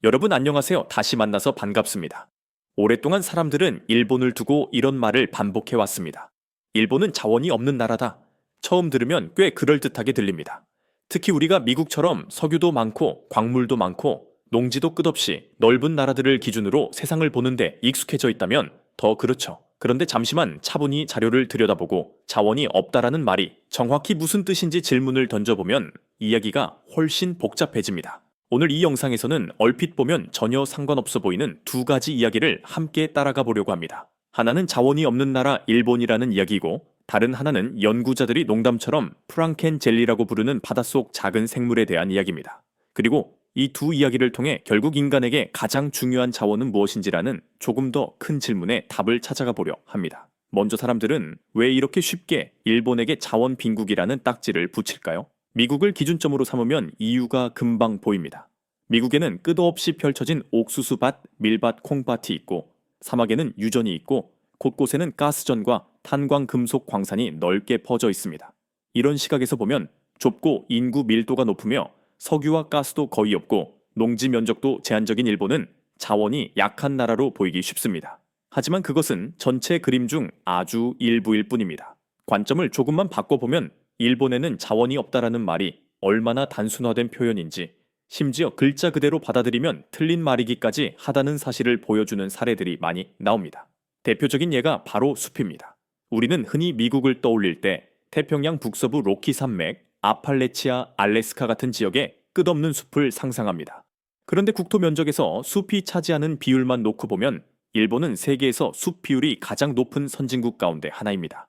여러분 안녕하세요. 다시 만나서 반갑습니다. 오랫동안 사람들은 일본을 두고 이런 말을 반복해 왔습니다. 일본은 자원이 없는 나라다. 처음 들으면 꽤 그럴듯하게 들립니다. 특히 우리가 미국처럼 석유도 많고 광물도 많고 농지도 끝없이 넓은 나라들을 기준으로 세상을 보는데 익숙해져 있다면 더 그렇죠. 그런데 잠시만 차분히 자료를 들여다보고 자원이 없다라는 말이 정확히 무슨 뜻인지 질문을 던져보면 이야기가 훨씬 복잡해집니다. 오늘 이 영상에서는 얼핏 보면 전혀 상관없어 보이는 두 가지 이야기를 함께 따라가 보려고 합니다. 하나는 자원이 없는 나라 일본이라는 이야기고, 다른 하나는 연구자들이 농담처럼 프랑켄 젤리라고 부르는 바닷속 작은 생물에 대한 이야기입니다. 그리고 이 두 이야기를 통해 결국 인간에게 가장 중요한 자원은 무엇인지라는 조금 더 큰 질문에 답을 찾아가 보려 합니다. 먼저 사람들은 왜 이렇게 쉽게 일본에게 자원 빈국이라는 딱지를 붙일까요? 미국을 기준점으로 삼으면 이유가 금방 보입니다. 미국에는 끝없이 펼쳐진 옥수수밭, 밀밭, 콩밭이 있고, 사막에는 유전이 있고, 곳곳에는 가스전과 탄광 금속 광산이 넓게 퍼져 있습니다. 이런 시각에서 보면 좁고 인구 밀도가 높으며 석유와 가스도 거의 없고 농지 면적도 제한적인 일본은 자원이 약한 나라로 보이기 쉽습니다. 하지만 그것은 전체 그림 중 아주 일부일 뿐입니다. 관점을 조금만 바꿔보면 일본에는 자원이 없다라는 말이 얼마나 단순화된 표현인지, 심지어 글자 그대로 받아들이면 틀린 말이기까지 하다는 사실을 보여주는 사례들이 많이 나옵니다. 대표적인 예가 바로 숲입니다. 우리는 흔히 미국을 떠올릴 때 태평양 북서부 로키 산맥, 아팔레치아, 알래스카 같은 지역에 끝없는 숲을 상상합니다. 그런데 국토 면적에서 숲이 차지하는 비율만 놓고 보면 일본은 세계에서 숲 비율이 가장 높은 선진국 가운데 하나입니다.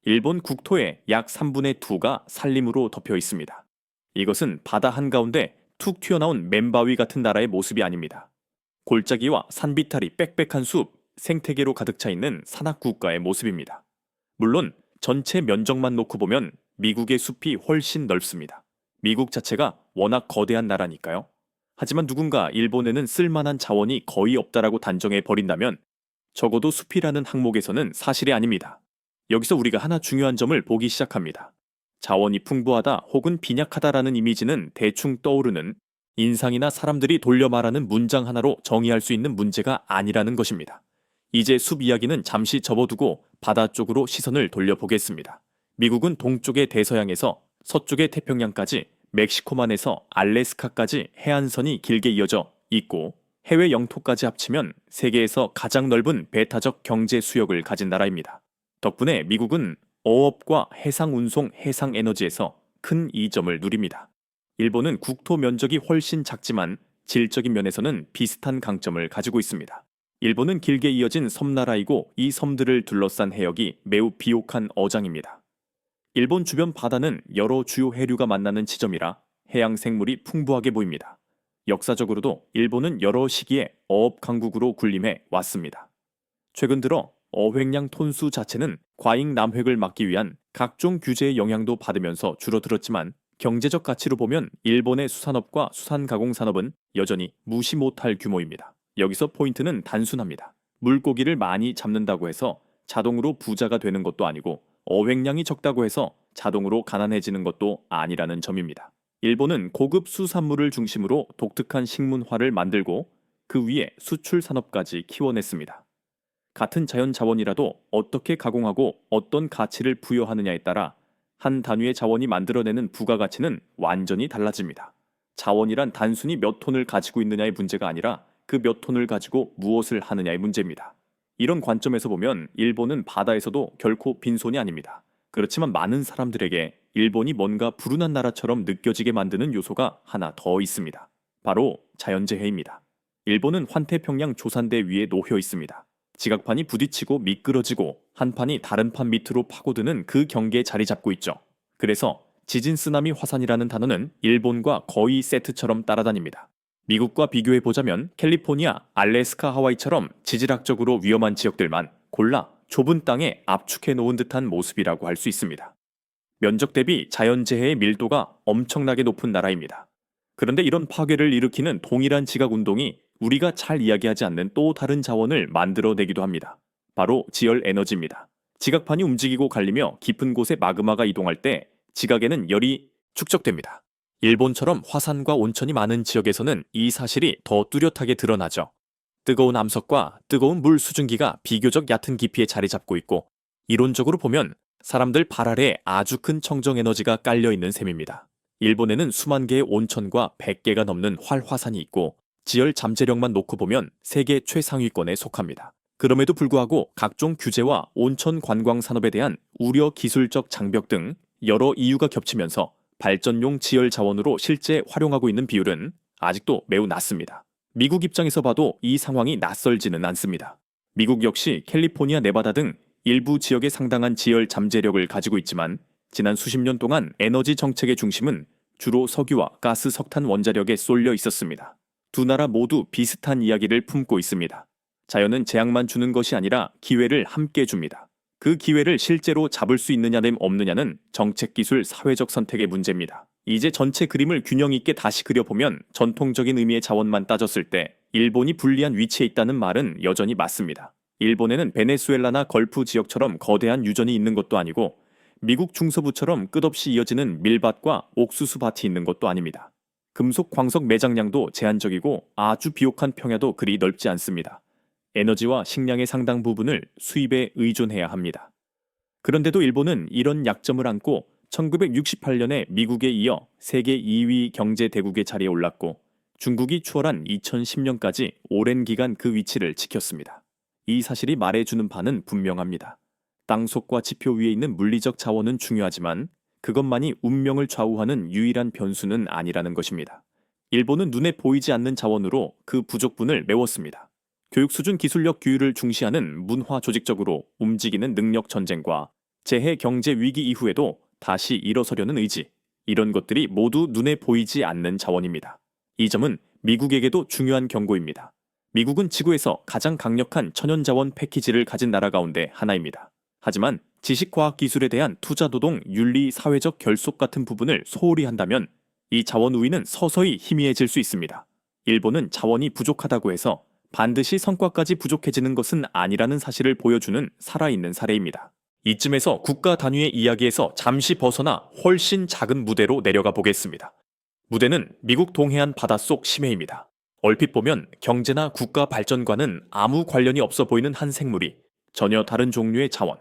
일본 국토의 약 3분의 2가 산림으로 덮여 있습니다. 이것은 바다 한가운데 툭 튀어나온 맨바위 같은 나라의 모습이 아닙니다. 골짜기와 산비탈이 빽빽한 숲, 생태계로 가득 차 있는 산악국가의 모습입니다. 물론 전체 면적만 놓고 보면 미국의 숲이 훨씬 넓습니다. 미국 자체가 워낙 거대한 나라니까요. 하지만 누군가 일본에는 쓸만한 자원이 거의 없다라고 단정해 버린다면 적어도 숲이라는 항목에서는 사실이 아닙니다. 여기서 우리가 하나 중요한 점을 보기 시작합니다. 자원이 풍부하다 혹은 빈약하다라는 이미지는 대충 떠오르는 인상이나 사람들이 돌려 말하는 문장 하나로 정의할 수 있는 문제가 아니라는 것입니다. 이제 숲 이야기는 잠시 접어두고 바다 쪽으로 시선을 돌려보겠습니다. 미국은 동쪽의 대서양에서 서쪽의 태평양까지, 멕시코만 해서 알래스카까지 해안선이 길게 이어져 있고, 해외 영토까지 합치면 세계에서 가장 넓은 배타적 경제 수역을 가진 나라입니다. 덕분에 미국은 어업과 해상 운송, 해상 에너지에서 큰 이점을 누립니다. 일본은 국토 면적이 훨씬 작지만 질적인 면에서는 비슷한 강점을 가지고 있습니다. 일본은 길게 이어진 섬나라이고 이 섬들을 둘러싼 해역이 매우 비옥한 어장입니다. 일본 주변 바다는 여러 주요 해류가 만나는 지점이라 해양 생물이 풍부하게 보입니다. 역사적으로도 일본은 여러 시기에 어업 강국으로 군림해 왔습니다. 최근 들어 어획량 톤수 자체는 과잉 남획을 막기 위한 각종 규제의 영향도 받으면서 줄어들었지만 경제적 가치로 보면 일본의 수산업과 수산가공산업은 여전히 무시 못할 규모입니다. 여기서 포인트는 단순합니다. 물고기를 많이 잡는다고 해서 자동으로 부자가 되는 것도 아니고 어획량이 적다고 해서 자동으로 가난해지는 것도 아니라는 점입니다. 일본은 고급 수산물을 중심으로 독특한 식문화를 만들고 그 위에 수출 산업까지 키워냈습니다. 같은 자연 자원이라도 어떻게 가공하고 어떤 가치를 부여하느냐에 따라 한 단위의 자원이 만들어내는 부가가치는 완전히 달라집니다. 자원이란 단순히 몇 톤을 가지고 있느냐의 문제가 아니라 그 몇 톤을 가지고 무엇을 하느냐의 문제입니다. 이런 관점에서 보면 일본은 바다에서도 결코 빈손이 아닙니다. 그렇지만 많은 사람들에게 일본이 뭔가 불운한 나라처럼 느껴지게 만드는 요소가 하나 더 있습니다. 바로 자연재해입니다. 일본은 환태평양 조산대 위에 놓여 있습니다. 지각판이 부딪히고 미끄러지고 한 판이 다른 판 밑으로 파고드는 그 경계에 자리 잡고 있죠. 그래서 지진 쓰나미 화산이라는 단어는 일본과 거의 세트처럼 따라다닙니다. 미국과 비교해보자면 캘리포니아, 알래스카, 하와이처럼 지질학적으로 위험한 지역들만 골라 좁은 땅에 압축해 놓은 듯한 모습이라고 할 수 있습니다. 면적 대비 자연재해의 밀도가 엄청나게 높은 나라입니다. 그런데 이런 파괴를 일으키는 동일한 지각운동이 우리가 잘 이야기하지 않는 또 다른 자원을 만들어내기도 합니다. 바로 지열 에너지입니다. 지각판이 움직이고 갈리며 깊은 곳에 마그마가 이동할 때 지각에는 열이 축적됩니다. 일본처럼 화산과 온천이 많은 지역에서는 이 사실이 더 뚜렷하게 드러나죠. 뜨거운 암석과 뜨거운 물 수증기가 비교적 얕은 깊이에 자리 잡고 있고, 이론적으로 보면 사람들 발 아래에 아주 큰 청정 에너지가 깔려 있는 셈입니다. 일본에는 수만 개의 온천과 100개가 넘는 활화산이 있고, 지열 잠재력만 놓고 보면 세계 최상위권에 속합니다. 그럼에도 불구하고 각종 규제와 온천 관광 산업에 대한 우려 기술적 장벽 등 여러 이유가 겹치면서 발전용 지열 자원으로 실제 활용하고 있는 비율은 아직도 매우 낮습니다. 미국 입장에서 봐도 이 상황이 낯설지는 않습니다. 미국 역시 캘리포니아, 네바다 등 일부 지역에 상당한 지열 잠재력을 가지고 있지만, 지난 수십 년 동안 에너지 정책의 중심은 주로 석유와 가스, 석탄 원자력에 쏠려 있었습니다. 두 나라 모두 비슷한 이야기를 품고 있습니다. 자연은 재앙만 주는 것이 아니라 기회를 함께 줍니다. 그 기회를 실제로 잡을 수 있느냐 없느냐는 정책, 기술, 사회적 선택의 문제입니다. 이제 전체 그림을 균형 있게 다시 그려보면 전통적인 의미의 자원만 따졌을 때 일본이 불리한 위치에 있다는 말은 여전히 맞습니다. 일본에는 베네수엘라나 걸프 지역처럼 거대한 유전이 있는 것도 아니고, 미국 중서부처럼 끝없이 이어지는 밀밭과 옥수수 밭이 있는 것도 아닙니다. 금속 광석 매장량도 제한적이고 아주 비옥한 평야도 그리 넓지 않습니다. 에너지와 식량의 상당 부분을 수입에 의존해야 합니다. 그런데도 일본은 이런 약점을 안고 1968년에 미국에 이어 세계 2위 경제 대국의 자리에 올랐고, 중국이 추월한 2010년까지 오랜 기간 그 위치를 지켰습니다. 이 사실이 말해주는 바는 분명합니다. 땅속과 지표 위에 있는 물리적 자원은 중요하지만 그것만이 운명을 좌우하는 유일한 변수는 아니라는 것입니다. 일본은 눈에 보이지 않는 자원으로 그 부족분을 메웠습니다. 교육 수준, 기술력 규율을 중시하는 문화, 조직적으로 움직이는 능력 전쟁과 재해 경제 위기 이후에도 다시 일어서려는 의지, 이런 것들이 모두 눈에 보이지 않는 자원입니다. 이 점은 미국에게도 중요한 경고입니다. 미국은 지구에서 가장 강력한 천연자원 패키지를 가진 나라 가운데 하나입니다. 하지만 지식과학기술에 대한 투자노동, 윤리, 사회적 결속 같은 부분을 소홀히 한다면 이 자원 우위는 서서히 희미해질 수 있습니다. 일본은 자원이 부족하다고 해서 반드시 성과까지 부족해지는 것은 아니라는 사실을 보여주는 살아있는 사례입니다. 이쯤에서 국가 단위의 이야기에서 잠시 벗어나 훨씬 작은 무대로 내려가 보겠습니다. 무대는 미국 동해안 바닷속 심해입니다. 얼핏 보면 경제나 국가 발전과는 아무 관련이 없어 보이는 한 생물이 전혀 다른 종류의 자원,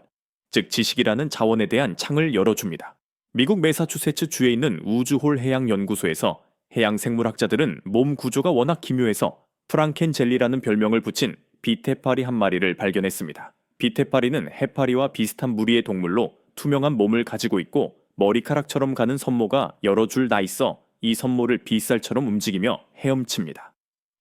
즉 지식이라는 자원에 대한 창을 열어줍니다. 미국 매사추세츠 주에 있는 우주홀 해양연구소에서 해양생물학자들은 몸 구조가 워낙 기묘해서 프랑켄젤리라는 별명을 붙인 비테파리 한 마리를 발견했습니다. 비테파리는 해파리와 비슷한 무리의 동물로 투명한 몸을 가지고 있고, 머리카락처럼 가는 선모가 여러 줄 나 있어 이 선모를 빗살처럼 움직이며 헤엄칩니다.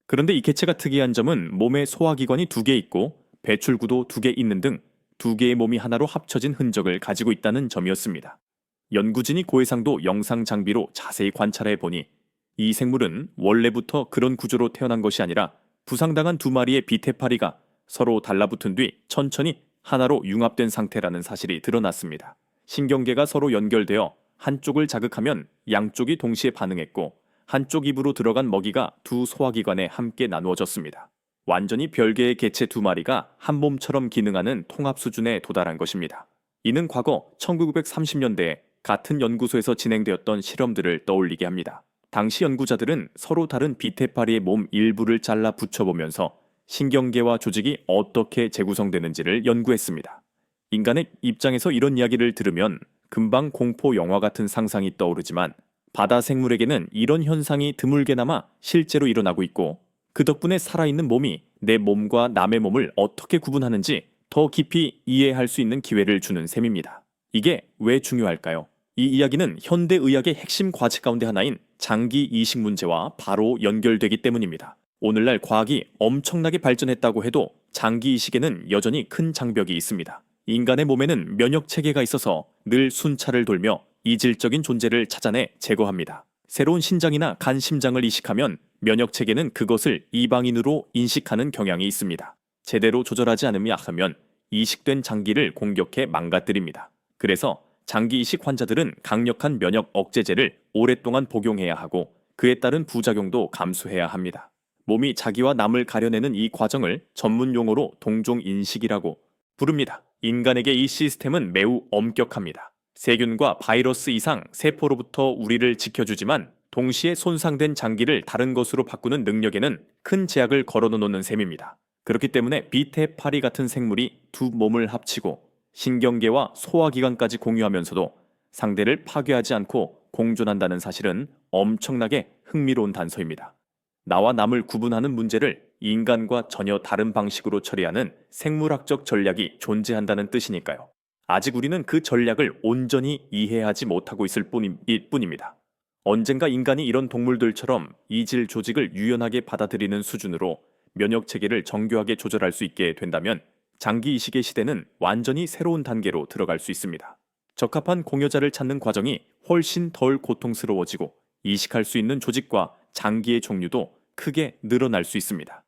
그런데 이 개체가 특이한 점은 몸에 소화기관이 2개 있고 배출구도 2개 있는 등 2개의 몸이 하나로 합쳐진 흔적을 가지고 있다는 점이었습니다. 연구진이 고해상도 영상 장비로 자세히 관찰해 보니 이 생물은 원래부터 그런 구조로 태어난 것이 아니라 부상당한 2마리의 비테파리가 서로 달라붙은 뒤 천천히 하나로 융합된 상태라는 사실이 드러났습니다. 신경계가 서로 연결되어 한쪽을 자극하면 양쪽이 동시에 반응했고, 한쪽 입으로 들어간 먹이가 2 소화기관에 함께 나누어졌습니다. 완전히 별개의 개체 2마리가 한 몸처럼 기능하는 통합 수준에 도달한 것입니다. 이는 과거 1930년대에 같은 연구소에서 진행되었던 실험들을 떠올리게 합니다. 당시 연구자들은 서로 다른 비테파리의 몸 일부를 잘라 붙여보면서 신경계와 조직이 어떻게 재구성되는지를 연구했습니다. 인간의 입장에서 이런 이야기를 들으면 금방 공포 영화 같은 상상이 떠오르지만, 바다 생물에게는 이런 현상이 드물게나마 실제로 일어나고 있고, 그 덕분에 살아있는 몸이 내 몸과 남의 몸을 어떻게 구분하는지 더 깊이 이해할 수 있는 기회를 주는 셈입니다. 이게 왜 중요할까요? 이 이야기는 현대의학의 핵심 과제 가운데 하나인 장기 이식 문제와 바로 연결되기 때문입니다. 오늘날 과학이 엄청나게 발전했다고 해도 장기 이식에는 여전히 큰 장벽이 있습니다. 인간의 몸에는 면역 체계가 있어서 늘 순찰을 돌며 이질적인 존재를 찾아내 제거합니다. 새로운 신장이나 간, 심장을 이식하면 면역 체계는 그것을 이방인으로 인식하는 경향이 있습니다. 제대로 조절하지 않으면 이식된 장기를 공격해 망가뜨립니다. 그래서 장기 이식 환자들은 강력한 면역 억제제를 오랫동안 복용해야 하고, 그에 따른 부작용도 감수해야 합니다. 몸이 자기와 남을 가려내는 이 과정을 전문 용어로 동종인식이라고 부릅니다. 인간에게 이 시스템은 매우 엄격합니다. 세균과 바이러스 이상 세포로부터 우리를 지켜주지만 동시에 손상된 장기를 다른 것으로 바꾸는 능력에는 큰 제약을 걸어놓는 셈입니다. 그렇기 때문에 비테파리 같은 생물이 두 몸을 합치고 신경계와 소화기관까지 공유하면서도 상대를 파괴하지 않고 공존한다는 사실은 엄청나게 흥미로운 단서입니다. 나와 남을 구분하는 문제를 인간과 전혀 다른 방식으로 처리하는 생물학적 전략이 존재한다는 뜻이니까요. 아직 우리는 그 전략을 온전히 이해하지 못하고 있을 뿐입니다. 언젠가 인간이 이런 동물들처럼 이질 조직을 유연하게 받아들이는 수준으로 면역 체계를 정교하게 조절할 수 있게 된다면 장기 이식의 시대는 완전히 새로운 단계로 들어갈 수 있습니다. 적합한 공여자를 찾는 과정이 훨씬 덜 고통스러워지고 이식할 수 있는 조직과 장기의 종류도 크게 늘어날 수 있습니다.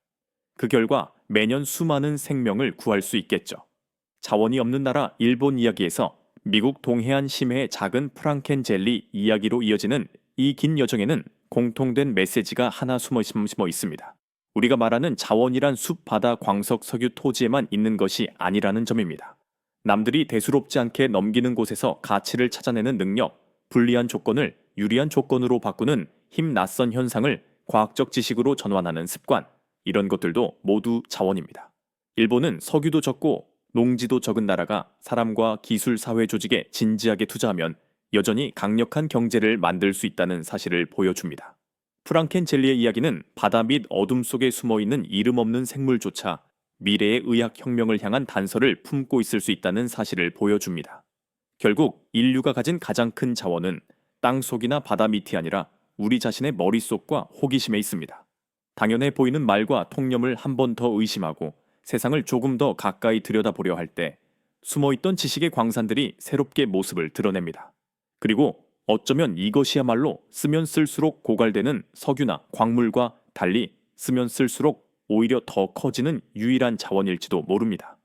그 결과 매년 수많은 생명을 구할 수 있겠죠. 자원이 없는 나라 일본 이야기에서 미국 동해안 심해의 작은 프랑켄 젤리 이야기로 이어지는 이 긴 여정에는 공통된 메시지가 하나 숨어 있습니다. 우리가 말하는 자원이란 숲, 바다, 광석, 석유, 토지에만 있는 것이 아니라는 점입니다. 남들이 대수롭지 않게 넘기는 곳에서 가치를 찾아내는 능력, 불리한 조건을 유리한 조건으로 바꾸는 힘 낯선 현상을 과학적 지식으로 전환하는 습관, 이런 것들도 모두 자원입니다. 일본은 석유도 적고 농지도 적은 나라가 사람과 기술 사회 조직에 진지하게 투자하면 여전히 강력한 경제를 만들 수 있다는 사실을 보여줍니다. 프랑켄 젤리의 이야기는 바다 및 어둠 속에 숨어있는 이름 없는 생물조차 미래의 의학혁명을 향한 단서를 품고 있을 수 있다는 사실을 보여줍니다. 결국 인류가 가진 가장 큰 자원은 땅속이나 바다 밑이 아니라 우리 자신의 머릿속과 호기심에 있습니다. 당연해 보이는 말과 통념을 한 번 더 의심하고 세상을 조금 더 가까이 들여다보려 할 때 숨어있던 지식의 광산들이 새롭게 모습을 드러냅니다. 그리고 어쩌면 이것이야말로 쓰면 쓸수록 고갈되는 석유나 광물과 달리 쓰면 쓸수록 오히려 더 커지는 유일한 자원일지도 모릅니다.